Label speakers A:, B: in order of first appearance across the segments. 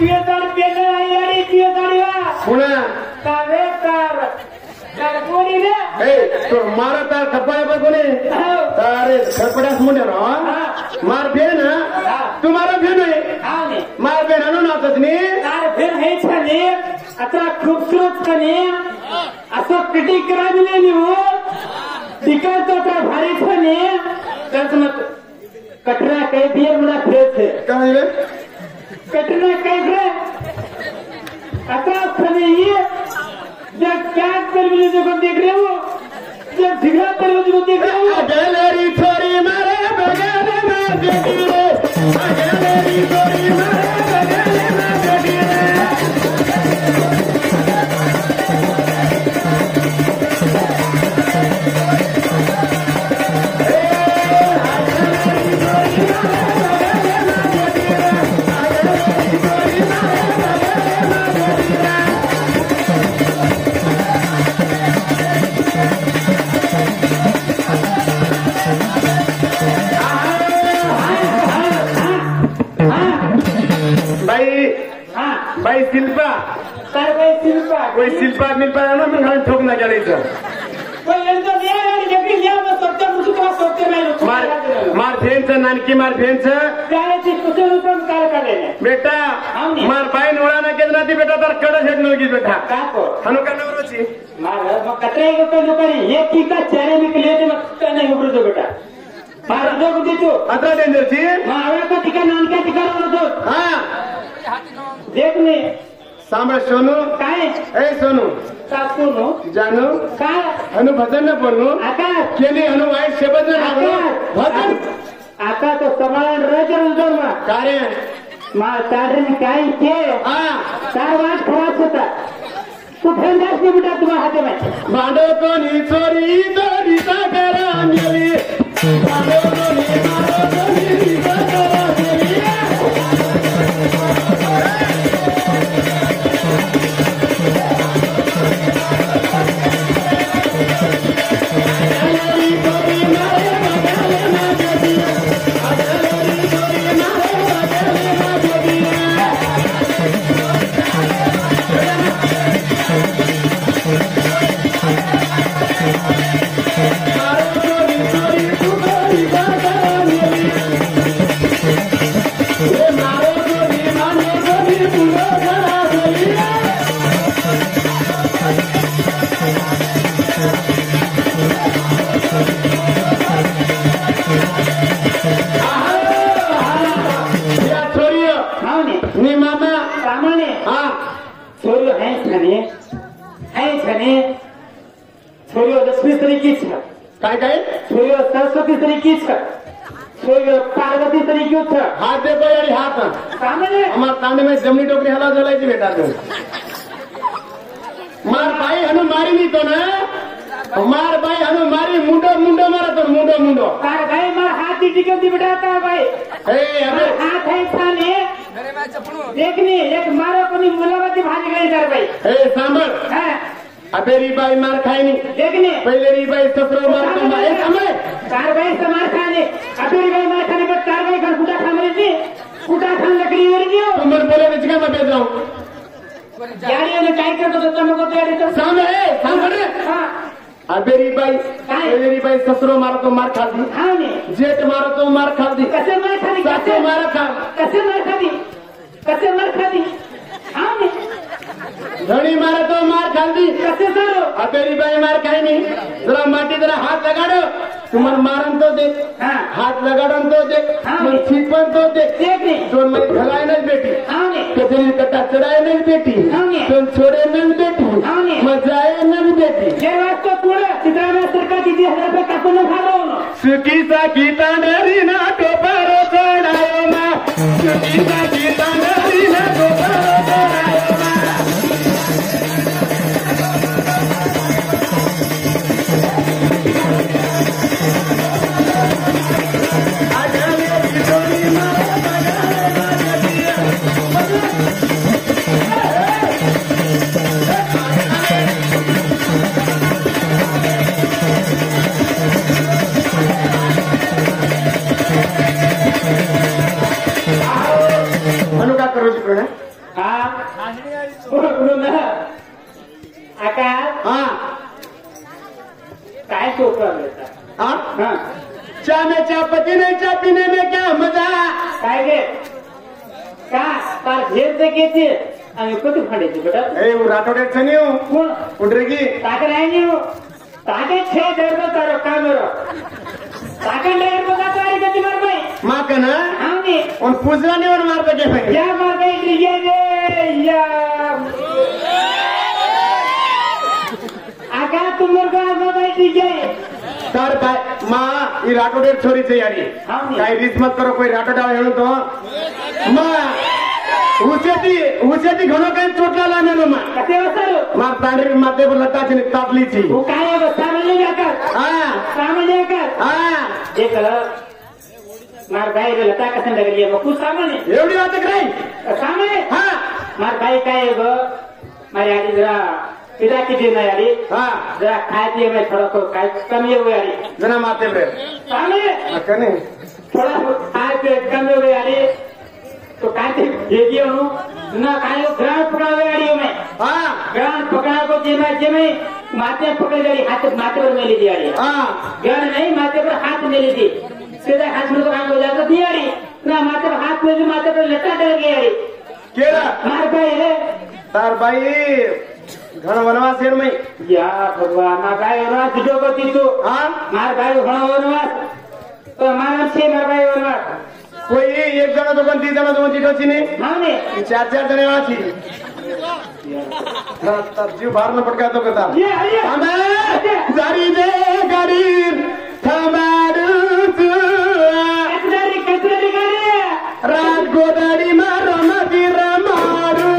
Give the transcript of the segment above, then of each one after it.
A: पियताड पेले आई अरे पियताडवा
B: पुन्हा
A: कावे कार कोणी रे
B: ए तो मारा तार कपाय पर कोणी तारे खपड्यास मुंडे ना मार फेन तुम्हारा फेन आहे मार फेन आणू ना तसनी
A: तार फेन हे छने अत्रा खूबसूरत कने असं पिटी करायले ನೀವು दिखातो का भारी छने तसमत कटरा कह दिए मुना फेस है
B: काय
A: कटरा कैसे अत्रा छने ये जब क्या टेलीविजन को देख रहे हो जब सिगरेट टेलीविजन को देख रहे हो
B: गैलरी छोरी मारे बगल में देखी रे गैलरी छोरी मारे बगल में देखी रे भाई शिल्पा
A: तर भाई शिल्पा
B: कोई शिल्पा मिलपा ना मैं घाट ठोक ना चलेगा
A: कोई एंतो दिया है जबकि लिया मैं सोचते मुझे तो सोचते मैं
B: मार फेंच नानकी मार फेंच
A: काय ची कुछ रूपम काय करे
B: बेटा मार बाई नोळा ना केजना ती बेटा तर कडे हेड नोगी बेटा
A: का को
B: हनु का नवरोची
A: मार मग कतरे को लोकरी एक की का चेहरे निकले ते मग नाही उभरो तो बेटा मार दो को देतो
B: आता डेंजर ची
A: मार का टिका नानका टिका तो
B: हां
A: देख ने
B: सांभळ सोनू
A: काय
B: ए सोनू
A: सासू नो
B: जानू
A: काय
B: हनु भजन न पडनु
A: आता
B: केली हनु वाईट शब्द न भजन
A: आता तो समाधान रजर उजरमा
B: कार्य
A: मा ताडने काय के
B: हां
A: चार वाट खराब होता तू फेंदास ने बेटा तुम्हारे हाथे में
B: भांडो कोणी चोरी दोरी सागरा मिली भांडो कोणी मारो कोणी सागरा मिली काय काय
A: सूर्य सरस्वती तरीके सूर्य पार्वती तरीके
B: हाथ देखो यार हाथ
A: सामने
B: हमारे तांडे में जमनी टोकरी हला जलाई बेटा तो मार भाई हनु मारी नहीं तो ना मार भाई हनु मारी मुंडो मुंडो मारा तो मुंडो मुंडो
A: तार भाई मार हाथ ही टिकट दी बेटा था भाई
B: अरे
A: हाथ है साने देखनी एक मारो अपनी मुलावती भाजी गई तार भाई
B: सांभळ अबे री बाई मार खाई नहीं
A: देखने
B: पहले री बाई ससुरो मार तो मारे समय
A: तार भाई से मार खाने अबे री बाई मार खाने पर तार भाई घर कुटा खा मरी थी कुटा खान लकड़ी मर गयो
B: तुम मत बोले रिचका मैं भेज रहा हूं
A: यारी ने काय करतो तो तुमको तैयारी तो
B: सांभळ
A: हां
B: अबे री बाई पहले री बाई ससुरो मारो तो मार खा दी
A: हां ने
B: जेठ मारो तो मार खा दी
A: कैसे मार खानी
B: कैसे मार खा
A: कैसे मार खानी हां ने
B: धनी मारा तो मार खा दी
A: कैसे सरो
B: अबेरी बाई मार खाई नहीं जरा माटी जरा हाथ लगाड़ो तुम्हार मारन तो देख हाथ लगाड़न तो देख मन छिपन तो देख तो मैं घलाए नहीं बेटी कचरी कट्टा चढ़ाए नहीं बेटी तो छोड़े नहीं बेटी मजाए नहीं बेटी
A: ये बात तो पूरा सितारा सरकार दीदी 1000 रुपये कापून खालो
B: सुकी सा गीता नरी ना टोपारो चढ़ायो ना सुकी सा गीता नरी ना टोपारो चढ़ायो ना चा में चापती नहीं, चा पीने में क्या मजा.
A: काय गे का तार घेत घेते आणि कधी फाडायची बेटा
B: ए राठोड्याचं नाही हो.
A: कोण
B: कुठे की
A: ताकद आहे नाही हो ताके छे दर्द तारो कामेरो ताकद लेर बघा तारी कधी मारबाई
B: माक ना
A: आम्ही
B: उन पूजला नहीं और मार बजे भाई.
A: या मारबाई ये रे या आका तुमर को मारबाई ठीक है
B: तर बाय माँ ये राठोडेर छोरी से यारी काही रिस्क मत करो कोई राठोडा हेळू तो माँ उसे घणो काही चोटला लागलो माँ
A: कसे वसलो
B: माँ तांडरी माते पर लता छे तापली थी
A: वो काय है सामने जाकर
B: हां
A: सामने जाकर
B: हां
A: देख मार भाई रे लता कसन लगली है कुछ सामने
B: एवढी बात कराई
A: सामने
B: हां
A: मार भाई काय है गो मारी आजी जरा पिता की दिन यारी
B: हां
A: जरा खाती है मैं थोड़ा को काय कमी हो यारी
B: जना माते पे
A: सामने
B: कने
A: थोड़ा खाए पे कमी हो यारी तो काटे ये दियो नु ना काय ग्रांड पकड़ा यारी मैं
B: हां
A: ग्रांड पकड़ा को जे मैं माथे पकड़ जारी हाथ माथे पर मेली दियारी
B: हां
A: ग्रांड नहीं माथे पर हाथ मेली दी सीधा हाथ में तो काम हो जाता दियारी ना माथे पर हाथ में माथे पर लटा डर गई यारी
B: केरा
A: मार भाई रे
B: तार भाई घण वनवास हेर में
A: या भगवान मार भाई वनवास जो को तीतु
B: हां
A: मार भाई घण वनवास तो मानव छे मार भाई वनवास
B: कोई एक जण तो 3 जण तो चिठो छी ने
A: हां ने
B: 4 जण आछी तर जीव बाहेर न पटका तो कथा
A: ये अरे
B: थांबा जारी दे गरीब थांबाडू
A: कचरी गाडी
B: रात गोदाडी मारो मती रमाडू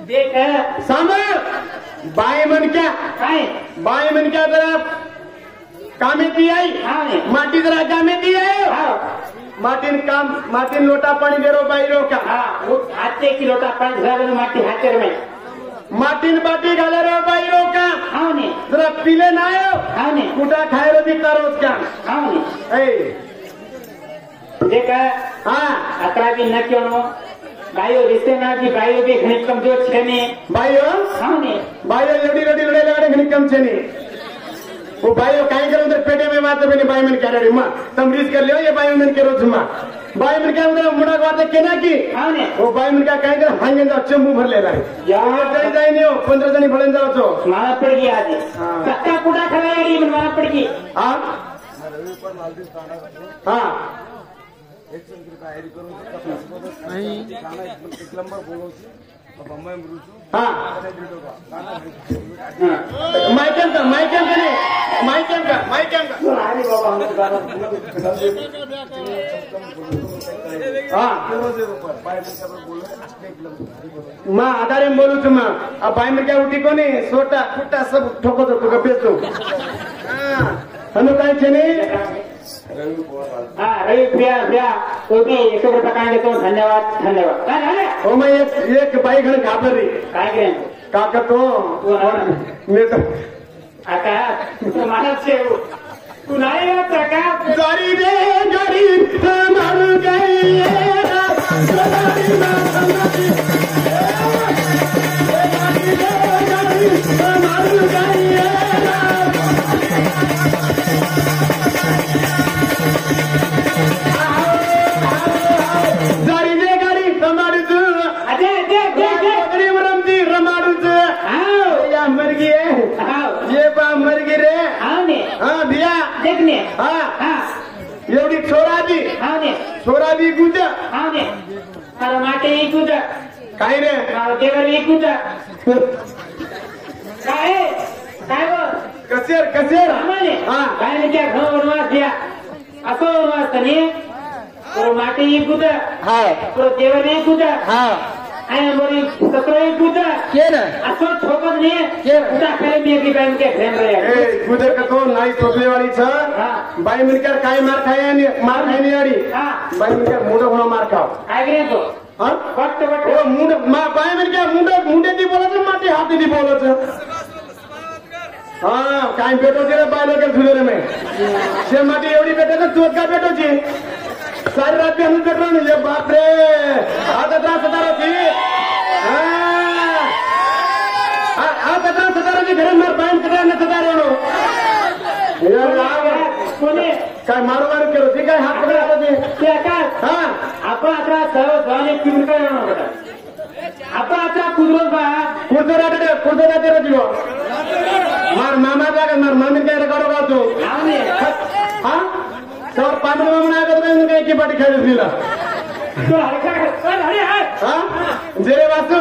A: देख
B: सांबर बाय मन क्या
A: काय
B: बाय मन क्या जरा कामे दी आई
A: हां ने
B: माटी जरा कामे दी आई
A: हां
B: माटीन लोटा पाणी दे रो बाई रो का
A: हां वो हाथे की लोटा पाणी झालं माटी हातेर में
B: माटीन बाटी घाले रो बाई रो का
A: हां ने
B: जरा पिले ना आयो
A: हां ने
B: कुठा खाय रो दी करोच का
A: हां ने
B: ए
A: देख
B: हां
A: अकरा भी न क्यों नो भाइयों रिश्ते ना की भाइयों भी घणी कमजोर छे ने
B: भाइयों
A: हां ने
B: भाइयों एवढी रडी लढे लढे घणी कम छे ने वो भाइयों काय करो अंदर पेटे में बात बने भाई मन क्या रे मां तुम रिस्क कर लियो ये भाई मन के रोज मां भाई मन क्या अंदर मुड़ा बात केना की
A: हां ने
B: वो भाई मन क्या काय कर हांगे जाओ चंबू भर ले रहा
A: यार
B: जाई नहीं हो 15 जणी भळन जाओ तो
A: मारा पड़ गई आज कच्चा कुड़ा खवाएगी मन मारा पड़ गई
B: हां हां माइकन माँ आधारे बोलू तू माँ अब भाई में क्या उठी को नहीं सोटा फुटा सब ठोको तो बेचो हनु काय छे
A: हाँ रवि भैया तो भी 100 रुपये काटेंगे तो धन्यवाद
B: ओ मैं एक बाई घण घाबर रही
A: काय करें
B: काका तो मैं तो
A: आता तू मानत से तू नाही का का
B: जारी दे गरीब मर गई एवढी छोरा बी गुजा
A: मारा माटे गुजा
B: काय रे
A: मारा देवर गुजा काय काय
B: कसेर
A: आम्हाने
B: हा
A: काय नाही क्या घर वनवास द्या असं वनवास तनी तो माटे गुजा
B: हा
A: तो देवर गुजा
B: हा
A: आणि मोरी सतरा गुजा
B: केन
A: असं ठोकत नाही कुठा खाली मी की बँक के फ्रेम रे
B: ए गुदर का तो नाही टोपले वाली छ बाई मिलकर काय मार खाय आणि मार खाय नाही आडी
A: हा
B: बाई मिलकर मोठा होणा मार खाव
A: काय करे तो वाटतं
B: हो मुंड पाय म्हणजे काय मुंड्याची बोलायचं माती हातीची बोलायचं हा काय पेटवची रे बाय लोक सुधारे नाही शे माती एवढी पेटायचं चोट काय पेटवची सारी रात आणून पेटलो म्हणजे बापरे आता त्रास सताराची आता त्रास सताराची घरी मार पाय सगळ्यांना सतार
A: कोणी
B: काय मारू मारू केलं ते काय हात पकडा
A: काय
B: हा
A: आपण आता सर्व झाले पिऊन काय होणार आपण आता कुदरत बा
B: कुठं राहते रे तुला मार मामा जागा मार मामी काय रेकॉर्ड गावतो हा तर पांढरे मामा नाही काय की पाठी खेळत दिला जेरे वासू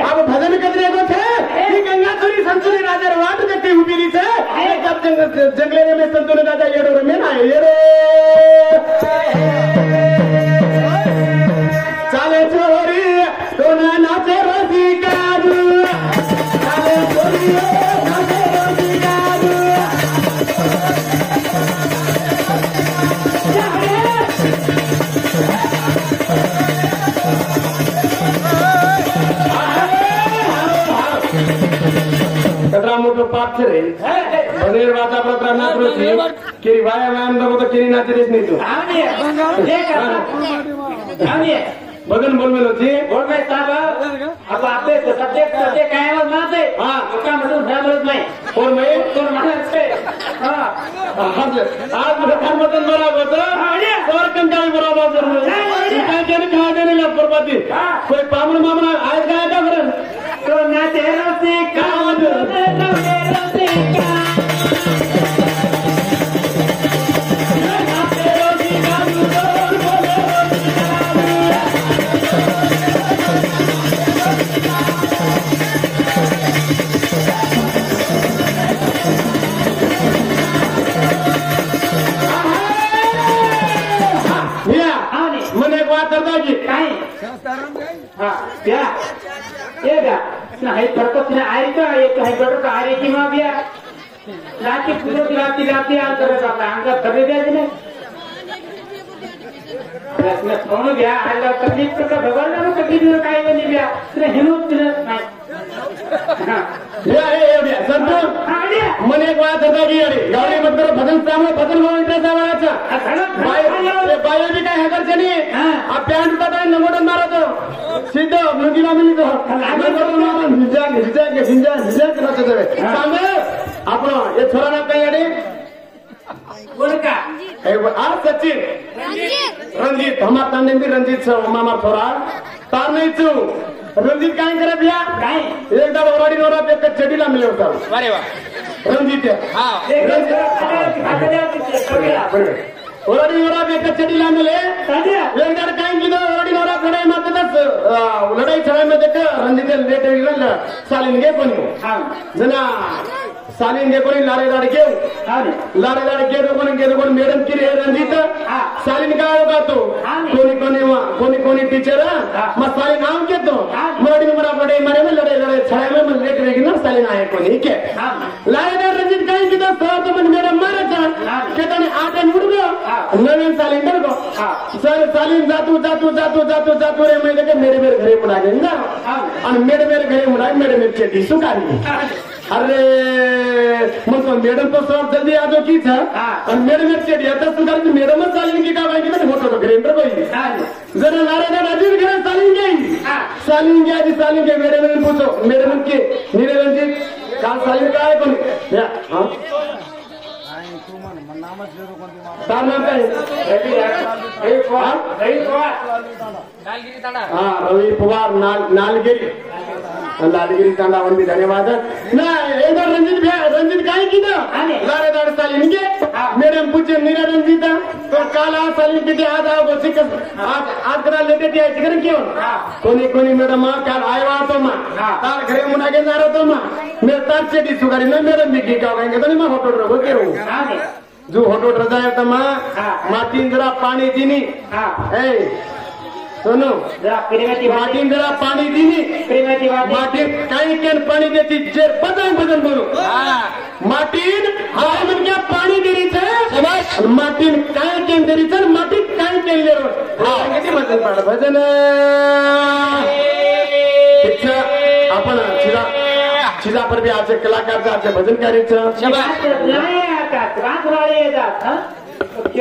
B: अब भजन कदरे को थे गंगा चोरी संतुली राजा वाट देखते उबीरी से जब जंगले में संतुली राजा येडो में ना येडो चाले चोरी तो ना नाचे रसिकारू चाले चोरी नाचे रसिकारू कटरा मोठं पाच रे बनेर वाचा प्रत्रा नाचरोची केरी वाया व्यायाम दबो तर केरी नाचरेच नाही तू बगन बोलमेलोची
A: बोलमे साहेब अब आपले सब्जेक्ट काय नाच आहे का म्हणून झालंच नाही
B: कोण माहिती
A: कोण म्हणायचे
B: आज मोठा मदन बरोबर होतं और कंटाळी बरोबर काय केलं काय देणे बरबादी कोई पामण मामणा आज काय का बरं
A: तो नाचे रसिका
B: મને એક વાત કરતા જી
A: काय हा या ये द्या नाही फरकत नाही आहे का एक आहे बटर आहे की मग या लाती पूरक लाती आज करत आपला अंगा खरे द्यायचे नाही प्रश्न फोन घ्या आला तकलीफ तर भगवान तकलीफ काय नाही घ्या तुला हिनूच दिलं नाही
B: संतू મને એક વાત હતા જી ગાડી મત કરો ભજન સામે ભજન નો ઇન્ટરેસ્ટ આવવાના છે બાયો બી કઈ હગર છે નહીં આ પેન્ટ બતાવી નમોડન મારો તો સીધો લુગીના મિલી તો હિજા કરતો દેવે સામે આપણો એ છોરાના કઈ અડી
A: बोल का
B: આ સચિન રંજીત હમાર તાને બી રંજીત છે મામા છોરા તાર નહીં છું रंजीत काय करे भैया
A: काय
B: एकदा ओराडी नवरा एक चडीला मिले होता
C: अरे वा
B: रंजीत
C: हा
B: ओराडी नवरा एक चडीला मिले एकदा काय किलो ओराडी नवरा लढाई मारताच लढाई छळाईमध्ये रंजीत लेट गेला सालीन गे कोणी जना सालीन गे कोणी लारेदाड घेऊ लारेदाड गेलो कोणी मॅडम किरी रंजीत सालीन काय होगा तो कोणी कोणी टीचर मग सालीन नाव घेतो मराठी नंबर आपले मारे में लढाई छळाई में लेट रहेगी ना सालीन आहे कोणी के लारेदाड रंजीत काय किलो सर तो मन मॅडम मारायचा केताने आठ मुडगो नवीन सालीन डरगो सर सालीन जातू रे मैं देखे मेरे घरे मुड़ा गए ना और मेरे घरे मुड़ा मेरे चेटी सुकारी अरे मग मॅडम तो सर जल्दी आ जाओ की था और मेरे चेटी आता सुधार की मैडम सालीन की का भाई की मोटो ग्रेंडर कोई जरा लारे राजीव घरे सालीन गया सालीन के मेरे में पूछो मेरे मन के नीरे रंजीत काल सालीन का है कोणी हाँ तार नाम काय रवी पवार नालगिरी लालगिरी तांडा भी धन्यवाद ना एकदम रंजीत काय की लारेदार सालीन के मेरे पूछे नीरा रंजीता तो काल आज सालीन किती आज आज करा लेते ती आहे क्यों कोणी मॅडम काल आया तो मा तार घरे मुना के नारो तो मा मेरे तार चेटी सुगारी ना मेरे मिकी का कहेंगे तो मैं होटल रहो के जो होटल रजाया तो मातीन जरा पाणी दिनी सुनो माटीन जरा पाणी दिनी माटीन काही केन पाणी देती जे बदन बोलू माटीन हा म्हणजे पाणी देरीचं माटीन काय केन देरीचं माटी काय केले किती म्हणतात पाठ भजन आपण चिजा पर भी आज कलाकारचं आज भजन करायचं
A: नाही आता त्रास गाडी येतात